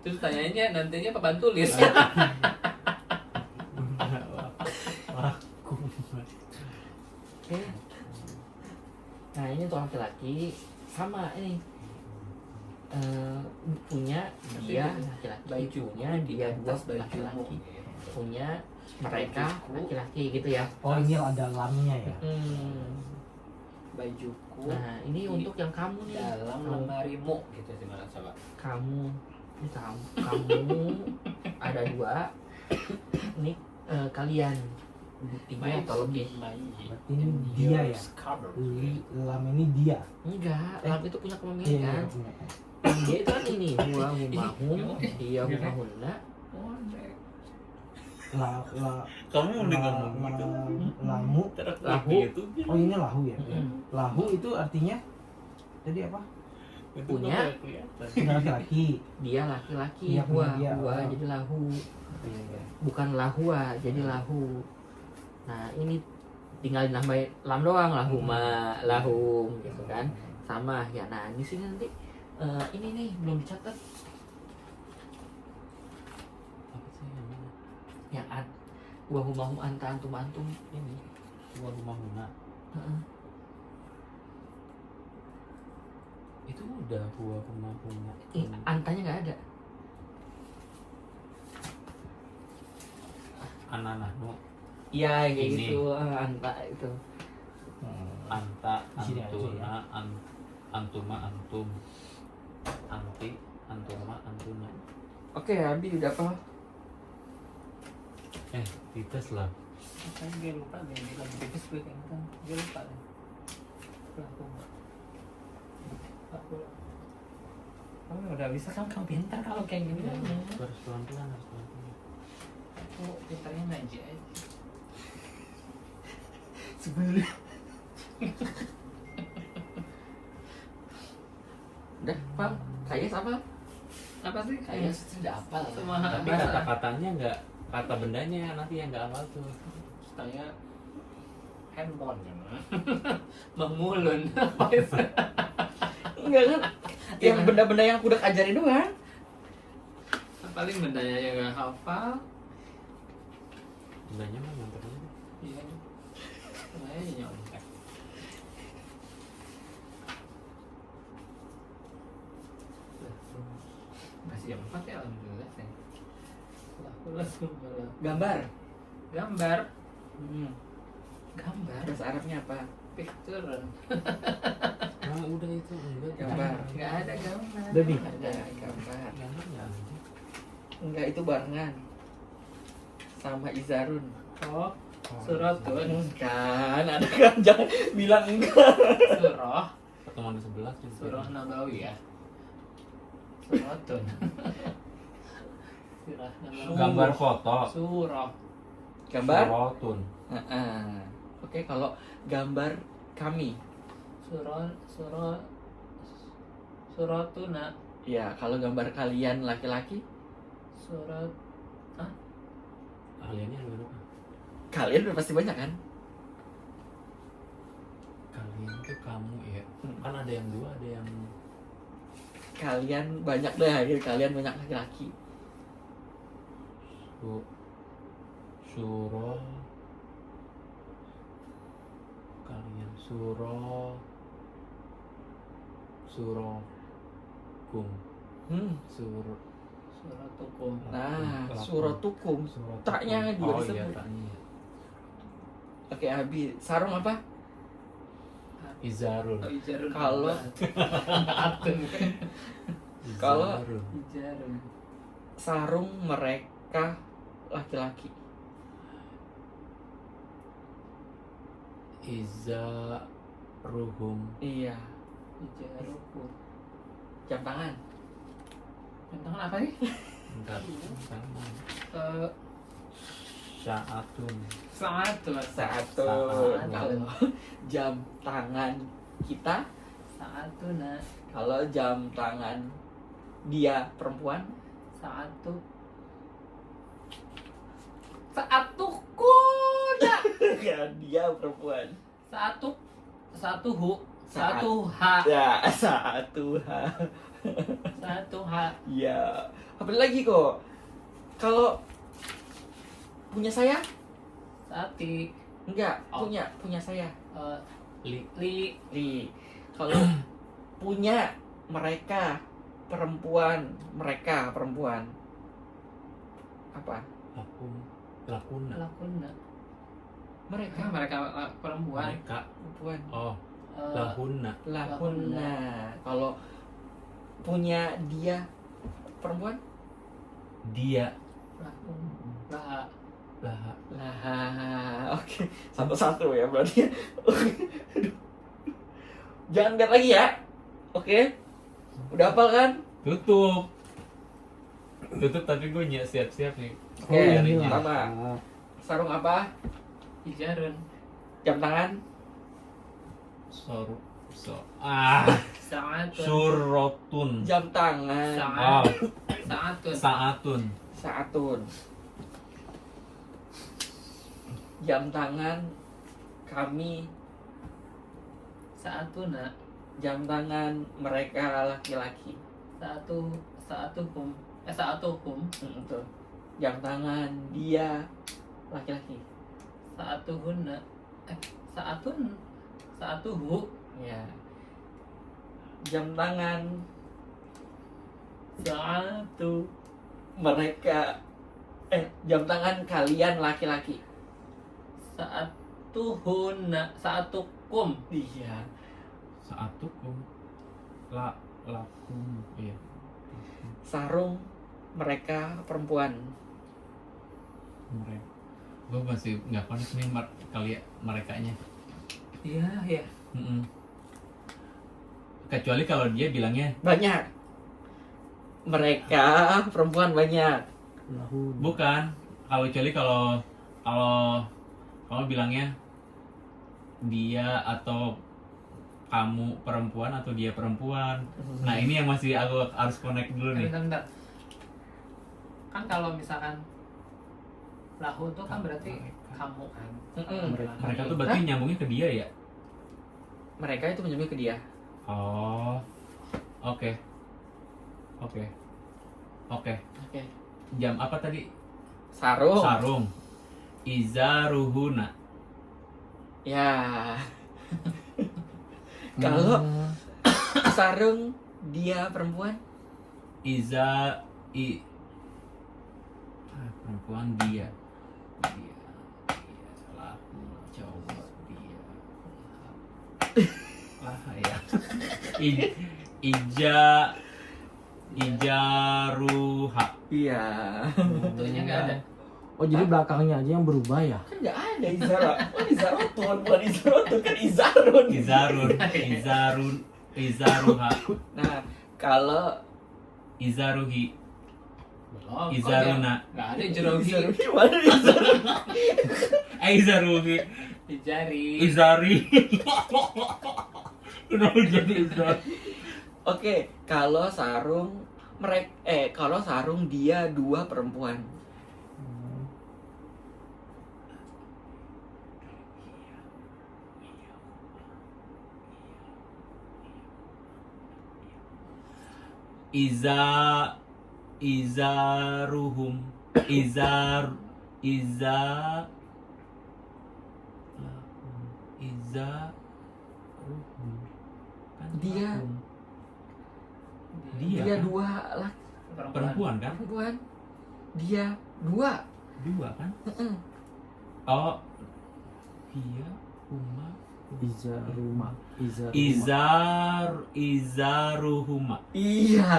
S2: Terus tanyainnya nantinya papan tulis.
S6: Oke. Nah ini untuk laki-laki sama ini. Punya dia laki-laki, punya dia dua
S2: Tas baju.
S6: laki-laki, punya mereka laki-laki gitu ya.
S4: Oh ini ada lamnya ya.
S2: Bajuku
S6: Nah ini untuk yang kamu nih.
S2: dalam lemarimu gitu gimana coba?
S6: Kamu ini kamu ada dua. Ini kalian tiga atau lebih.
S4: Berarti ini dia ya. Lam ini dia.
S6: Enggak, lam itu punya
S4: Iya,
S6: kepemilikan.
S4: punya.
S6: Yang dia itu kan ini huwa humahum, dia humahunna.
S1: Kamu mending
S4: la-
S1: ngomong gitu.
S4: lamu.
S6: Lahu.
S1: Itu
S4: Oh ini lahu ya.
S6: Mm-mm.
S4: Lahu itu artinya tadi apa?
S6: Punya.
S4: Punya laki-laki.
S6: Dia laki-laki,
S4: Iya,
S6: huwa,
S4: punya dia.
S6: huwa jadi lahu.
S4: Iya, iya.
S6: Bukan lahua, jadi lahu. Nah, ini tinggal nambahin lam doang, lahuma, lahum gitu kan. Sama ya. Nah, di sini nanti ini nih belum dicatat.
S1: Apa sih namanya?
S6: Yang wa humahum anta antum antum ini.
S1: Rumah Huna.
S6: Heeh.
S1: Itu udah rumah Huna.
S6: Antanya nggak ada.
S1: Ananahnu.
S6: Iya kayak
S1: Ini.
S6: gitu, anta itu.
S1: Anta,
S4: Di sini aja
S1: antuna, antuma, antum, anti, antuma, antuna.
S6: Oke, Abi udah apa?
S1: Dites lah.
S2: Kan dia lupa dia bilang tipis gue kan dia lupa deh. Aku kamu udah bisa kan kamu pintar kalau kayak gini kan.
S1: Harus pelan-pelan, harus pelan-pelan.
S2: Aku pintarnya ngaji aja.
S6: Sebenarnya. Udah, Pak. Saya apa?
S2: Apa sih
S6: Saya
S2: kayak
S6: sudah hafal.
S2: semua
S1: Tapi
S2: bisa.
S1: kata-katanya nggak, kata bendanya nanti yang nggak hafal tuh.
S2: Saya handphone ya mah. Memulun apa itu?
S6: Enggak kan? Yang benda-benda yang aku udah ajarin doang.
S2: Paling bendanya yang nggak hafal.
S1: Bendanya mah mantap aja.
S2: Iya. Saya nyontek. Masih 4 ya alhamdulillah saya.
S6: Gambar.
S2: Gambar.
S6: Hmm.
S2: Gambar.
S6: Bahasa Arabnya apa?
S2: Picture.
S1: Ah udah itu enggak.
S6: Gambar.
S2: Nggak ada gambar.
S4: Baby.
S6: Ada gambar.
S1: Gambar nggak ada.
S6: Enggak, itu barengan. Sama Izarun.
S2: Oh, suratun.
S6: Kan, ada kan, jangan bilang enggak.
S2: Surah.
S1: Pertemuan ke 11 kan.
S2: Surah Nabawi ya. Suratun. Surah Nabawi.
S1: Gambar foto.
S2: Surah.
S6: Gambar?
S1: Surotun.
S6: Oke, kalau gambar kami.
S2: Suratuna.
S6: Ya, kalau gambar kalian laki-laki,
S2: Surat.
S1: Kaliannya ada berapa?
S6: kalian udah pasti banyak kan?
S1: Kalian tuh kamu ya. Kan ada yang dua, ada yang
S6: Kalian banyak deh, akhirnya kalian banyak laki-laki.
S1: Suro. Kalian Surokum.
S2: Suratukum.
S6: Nah,
S1: Lakum.
S6: suratukum.
S1: Surotukum.
S6: Taknya juga
S1: Oh
S6: disebut.
S1: iya, taknya.
S6: Oke, Abi, sarung apa?
S1: Izarun.
S2: Oh, ijarun.
S6: Kalau-
S2: Atun.
S6: Kalau-
S1: Izarun.
S2: Ijarun.
S6: Sarung mereka laki-laki.
S1: Izaruhum.
S6: Iya,
S2: Ijarukum.
S6: jam tangan.
S2: Tentang apa nih?
S1: Enggak.
S2: Eh,
S1: Saatun.
S2: satu
S3: Satu.
S1: Saat.
S3: Kalau jam tangan kita,
S2: satu nak
S3: kalau jam tangan dia perempuan,
S2: satu kuda
S3: ya dia perempuan.
S2: satu hu
S3: Saat.
S2: satu h
S3: Ya, satu.
S2: satu h
S3: Ya, apa lagi kok? Kalau punya saya?
S2: sati
S3: Enggak,
S2: Oh.
S3: punya saya.
S1: Li.
S3: Nih, kalau punya mereka perempuan apa?
S1: Lakuna.
S2: lakuna
S3: Mereka
S2: mereka perempuan
S1: Mereka.
S3: perempuan.
S1: Oh,
S2: Eh,
S1: lahunna.
S3: Lahunna. Kalau punya dia perempuan?
S1: Dia.
S2: lakun lah
S1: Lah.
S3: Lah, oke. Satu-satu ya berarti. Aduh. Jangan lihat lagi ya. Oke. Udah hafal kan?
S1: Tutup. Tutup tapi gue siap-siap nih.
S3: Oke,
S4: ini
S1: lah.
S3: pertama. Sarung apa?
S2: ijarun
S3: Jam tangan?
S1: Satu.
S2: satu
S1: Surotun.
S3: Jam tangan.
S1: Oh,
S2: satu
S1: saatun.
S3: Saatun. Jam tangan kami,
S2: satu nak
S3: jam tangan mereka laki-laki.
S2: satu hum
S3: Tuh. Jam tangan dia laki-laki.
S2: satu hunna satu hu
S3: Ya. Jam tangan
S2: satu
S3: mereka jam tangan kalian laki-laki.
S2: satu hunna satu kum
S3: Iya.
S1: Saatukum. Lakum. Iya.
S3: Sarung mereka perempuan.
S1: Mereka. Gue masih nggak connect nih kali merekanya.
S2: iya ya
S1: Mm-mm. Kecuali kalau dia bilangnya
S3: Banyak. Mereka perempuan banyak.
S4: Lahun.
S1: bukan. Kecuali kalau kalau bilangnya dia atau kamu perempuan atau dia perempuan. Nah ini yang masih aku harus connect dulu nih.
S2: bentar kan kalau misalkan lahu itu kan berarti kamu kan
S1: Mereka tuh berarti nyambungnya ke dia ya.
S3: Mereka itu menyebut ke dia.
S1: Oh, oke. Oke. Jam apa tadi?
S3: Sarung.
S1: Sarung. Izaruhuna.
S3: Ya. Kalau sarung dia perempuan,
S1: perempuan dia laku coba dia lah ya ijaruha.
S3: iya.
S2: bentuknya nggak ada
S4: Oh jadi belakangnya aja yang berubah ya?
S3: Kan nggak ada Izara. Oh Izarotun, bukan Izarotun, kan Izarun.
S1: Izaruha.
S3: Nah, kalau
S1: Izaruhi.
S2: oh,
S1: Izaruna.
S2: nggak ada jerogi
S3: Izarun gimana Izarun?
S1: Izaruhi.
S2: dijari
S1: Izari. Kenapa jadi Izari?
S3: Oke, kalau sarung kalau sarung dia dua perempuan.
S1: Izaruhum. Izaruhum. Kan
S3: Dia.
S1: lahum. Dia
S3: Dia
S1: kan?
S3: dua lah
S1: Perempuan kan?
S3: perempuan. Dia dua.
S1: Dua kan?
S3: Heeh.
S1: Oh, iya, huma,
S4: Izaruma.
S1: izaruhuma.
S3: Iya.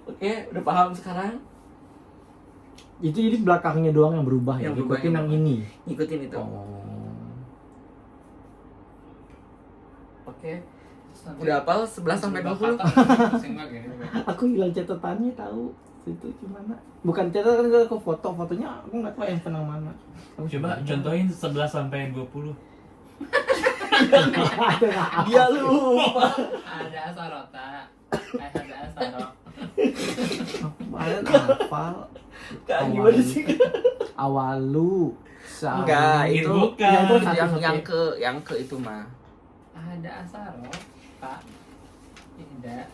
S3: Oke, udah paham sekarang?
S4: Itu jadi belakangnya doang yang berubah ya?
S3: Yang berubah,
S4: Ikutin
S3: yang
S4: yang
S3: berubah.
S4: ini.
S3: Ngikutin itu.
S4: Oh.
S3: Oke. Udah hafal 11 sampai 20.
S2: Pusing banget ini.
S4: Aku hilang catatannya tahu. Itu gimana? Bukan catatan, ke fotonya aku nggak tahu yang penang mana. Aku
S1: Coba contohin 11 sampai 20.
S3: Dia lupa.
S2: Ada asarota. Ada asarot.
S4: kemarin hafal.
S3: Kan gimana sih?
S4: Awalu.
S3: Enggak, itu
S1: bukan.
S4: Yang itu satu
S3: yang ke itu mah.
S2: Ada asarot, Pak. Tidak.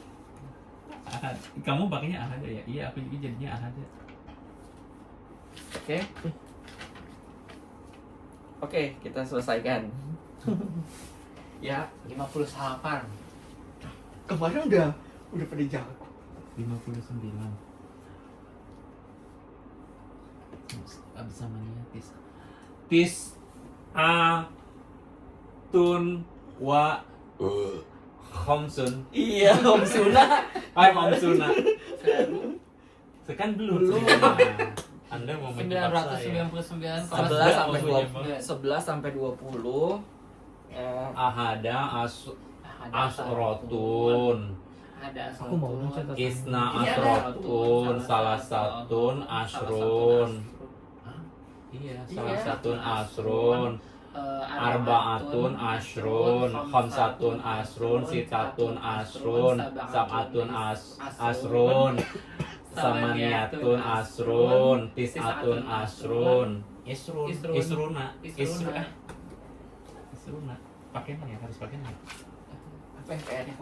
S1: Ahad. Kamu pakainya ahad ya? Iya, aku juga jadinya ahad ya.
S3: Oke. Oke, kita selesaikan. Ya,
S2: 58.
S3: kemarin udah pada jago.
S1: 59. Bisa mania tis a tun wa Homsun.
S3: Iya, Om Suna.
S1: Hai Om Suna. Sekan belum. Anda mau menjebak saya.
S2: 999,9.
S3: 11 sampai
S1: Maksudnya,
S3: 11 sampai 20.
S1: Ahada asrotun.
S2: Ada
S4: Aku mau mencatat.
S1: Isna
S2: Ini ada
S1: asrotun, salah satun asrun. Iya, salah satun asrun. Arbaatun asrun, khamsatun asrun, sitatun asrun, sab'atun asrun, samaniyatun asrun, tis'atun asrun. Isruna. Pakai ya, harus pakai ya.
S3: Apa yang PR-nya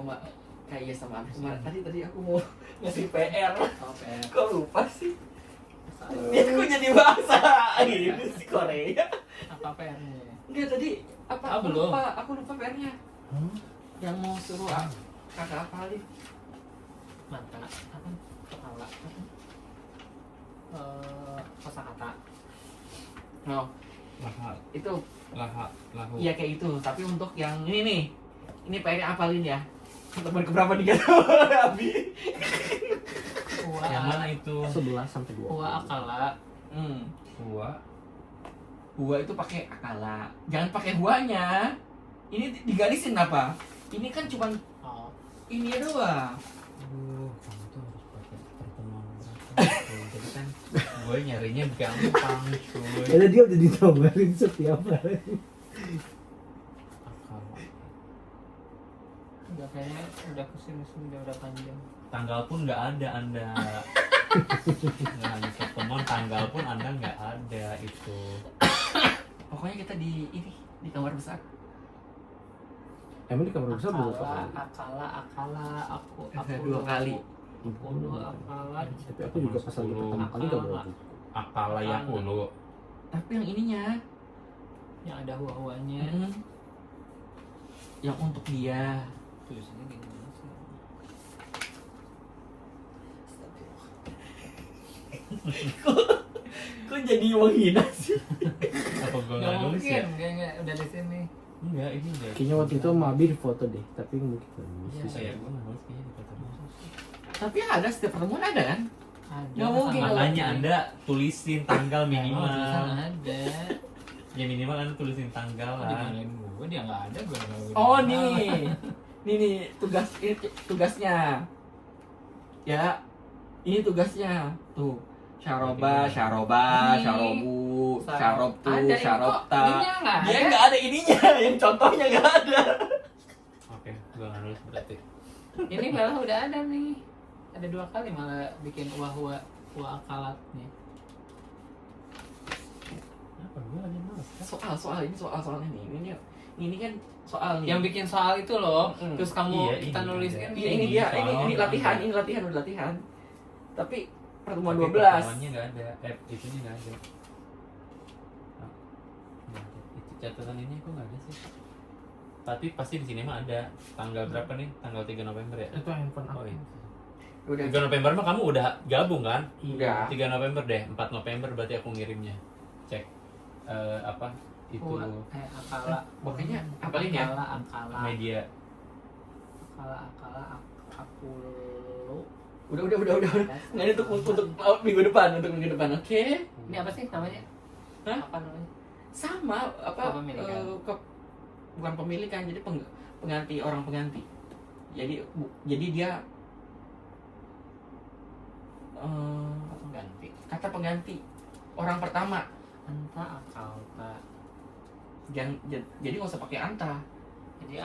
S3: kayak sama aku kemarin. Tadi aku mau ngasih PR.
S2: PR.
S3: Kok lupa sih? Dia kok jadi bahasa ini si Korea.
S2: Apa PR-nya?
S3: Enggak tadi apa?
S2: Ah,
S3: Aku
S2: belum.
S3: lupa PR-nya. Yang mau suruh kakak hafalin.
S2: Mata apa? Kepala. Kosakata.
S3: No,
S1: Laha,
S3: itu
S1: lahu.
S3: iya kayak itu. Tapi untuk yang ini nih, ini PR-nya hafalin ya. Teman keberapa nih kata Abi?
S1: Yang mana itu?
S4: 11 sampai 20.
S2: Wa akala.
S1: Gua.
S3: Hua itu pakai akala. Jangan pakai huanya. Ini digarisin apa? Ini kan cuman
S2: Oh.
S3: ini doang.
S1: Aduh, kamu tuh harus pakai pertemuan berapa? Jadi kan gue nyarinya gampang, cuy.
S4: Karena dia udah ditawarin setiap hari.
S1: Akal.
S2: Udah kayaknya udah kesini udah panjang.
S1: Tanggal pun nggak ada Anda. Nggak hanya pertemuan, tanggal pun Anda nggak ada itu.
S3: Pokoknya kita di kamar besar.
S4: Emang di kamar besar berapa kali?
S2: Akala, aku
S3: Dua kali.
S2: Aku dua akala.
S4: Tapi aku juga pas lagi pertama kali gak bawa buku.
S1: Akal ya dulu.
S3: Tapi yang ininya,
S2: Yang ada hua-huanya.
S3: yang untuk dia.
S2: Tulisannya gimana sih?
S3: Kok jadi menghina sih?
S1: Apa gue
S2: Nggak
S1: nggak nulis ya?
S2: mungkin, enggak udah di sini.
S1: Enggak, ini udah.
S4: Kayaknya waktu itu Mabi di foto deh, tapi mungkin
S1: Iya, saya gue nggak nulis kayaknya di foto.
S3: Tapi ada setiap pertemuan ada kan?
S2: Ada.
S3: Nggak mungkin.
S1: Makanya Anda tulisin tanggal
S2: Tulisan
S1: minimal.
S2: ada.
S1: Ya minimal Anda tulisin tanggal
S2: Oh,
S1: lah.
S2: dimarahin gue, dia nggak ada, gue nggak tahu.
S3: Oh nih, nih tugasnya. Ya, ini tugasnya tuh. Syaroba,
S2: Ini.
S3: syarobu, syarobtu,
S2: Ada ini kok,
S3: syarobta.
S2: ininya nggak
S3: Dia
S2: ada.
S3: nggak ada ininya, yang contohnya nggak ada.
S1: Oke, gue nggak nulis berarti.
S2: Ini malah udah ada nih. Ada 2 kali malah bikin wa akalatnya.
S1: Apa gue lagi nulis?
S3: Soalnya ini kan soal nih.
S2: Yang bikin soal itu loh,
S3: Mm-mm.
S2: terus kamu
S1: Iya,
S2: kita
S1: ini
S2: nulis
S1: ada.
S2: ini.
S3: Iya, ini dia, ini latihan, udah latihan. Tapi pertemuan 12.
S1: Pertemuannya nggak ada, itunya nggak ada. Oh, nggak ada. Itu catatan ini kok nggak ada sih. Tapi pasti di sini mah ada. Tanggal berapa nih? Tanggal 3 November ya?
S4: itu handphone
S1: Oh
S4: aku.
S1: iya.
S3: Udah.
S1: 3 November mah kamu udah gabung kan?
S3: Udah.
S1: 3 November deh, 4 November berarti aku ngirimnya. Cek apa itu
S2: Akala.
S3: Pokoknya apalin ya?
S2: Akala.
S1: media.
S2: Akala, aku lu.
S3: Udah. Nggak ini untuk minggu depan, oke?
S2: Ini apa sih namanya?
S3: Hah?
S2: Apa namanya?
S3: Sama apa?
S2: Kepemilikan.
S3: Bukan pemilikan, jadi pengganti orang pengganti. Jadi dia
S2: Ganti.
S3: kata pengganti orang pertama.
S2: Anta akalta.
S3: Jadi nggak usah pakai anta.
S2: Jadi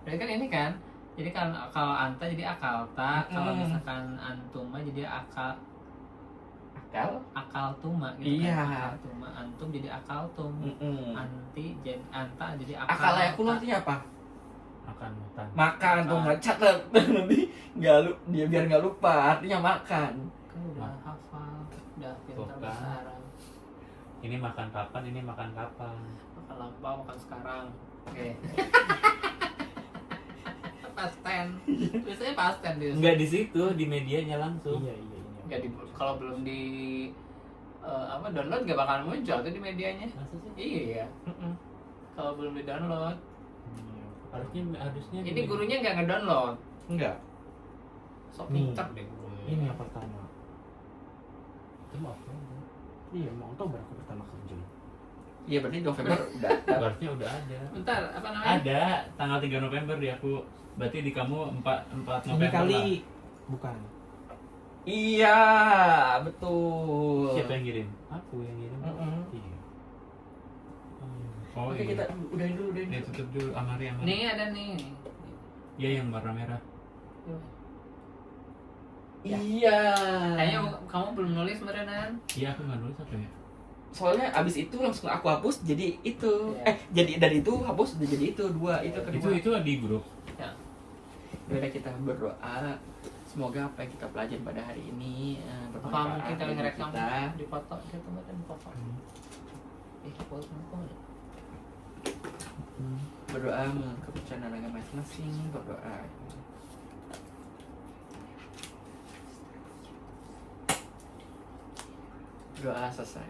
S2: berarti kan ini kan. Jadi kan kalau anta jadi akalta, kalau misalkan antuma jadi akal tuma gitu
S3: Iya.
S2: kan. Akal tuma, antum jadi akal tum. Anti jadi anta jadi
S3: Akal yakulu artinya apa?
S1: Makan makan.
S3: Makan tuh, nggak catat nanti dia biar nggak lupa artinya makan.
S2: Kan udah hafal, udah pintar
S1: Tuh,
S2: bahasa
S1: kan.
S2: Arab.
S1: Ini makan kapan, ini makan kapan.
S2: Makan lampau, makan sekarang. Oke. Past tense. Biasanya past tense dia.
S1: Enggak di situ, di medianya langsung.
S4: Iya.
S2: Nggak kalau belum di download nggak bakal muncul tuh di medianya.
S1: Masa sih?
S2: Iya. Kalau belum di download.
S1: Harusnya
S2: Ini gurunya nggak ngedownload.
S3: Enggak.
S2: Sok
S4: Nih.
S2: pinter deh guru.
S4: Ini yang pertama. Itu mau apa? Iya, mau Oktober aku pertama kerja.
S3: Iya berarti November udah.
S1: Harusnya udah ada.
S2: Bentar, apa namanya?
S1: Ada tanggal 3 November di aku. Berarti di kamu 4
S4: Ini
S1: November
S4: kali
S1: lah.
S4: bukan.
S3: Iya, betul.
S1: Siapa yang ngirim? Aku yang ngirim. Iya. Oh
S3: Oke,
S1: iya.
S3: kita udahin dulu.
S1: Nih tutup dulu Amari.
S2: Nih ada nih.
S1: Iya yang warna merah.
S3: Iya.
S2: Kayaknya kamu belum nulis beneran.
S1: Iya aku nggak nulis apa ya?
S3: Soalnya abis itu langsung aku hapus jadi itu.
S2: Iya.
S3: Jadi dari itu hapus udah jadi itu dua itu kedua.
S1: Itu di grup.
S3: Yaudah kita berdoa. Semoga apa yang kita pelajari pada hari ini
S2: Apa
S3: bermanfaat
S2: kita
S3: bagi
S2: ngerekam
S3: kita.
S2: di foto? Dia tempatnya di foto. Foto.
S3: Berdoa menurut kepercayaan agama masing-masing. Berdoa. Doa selesai.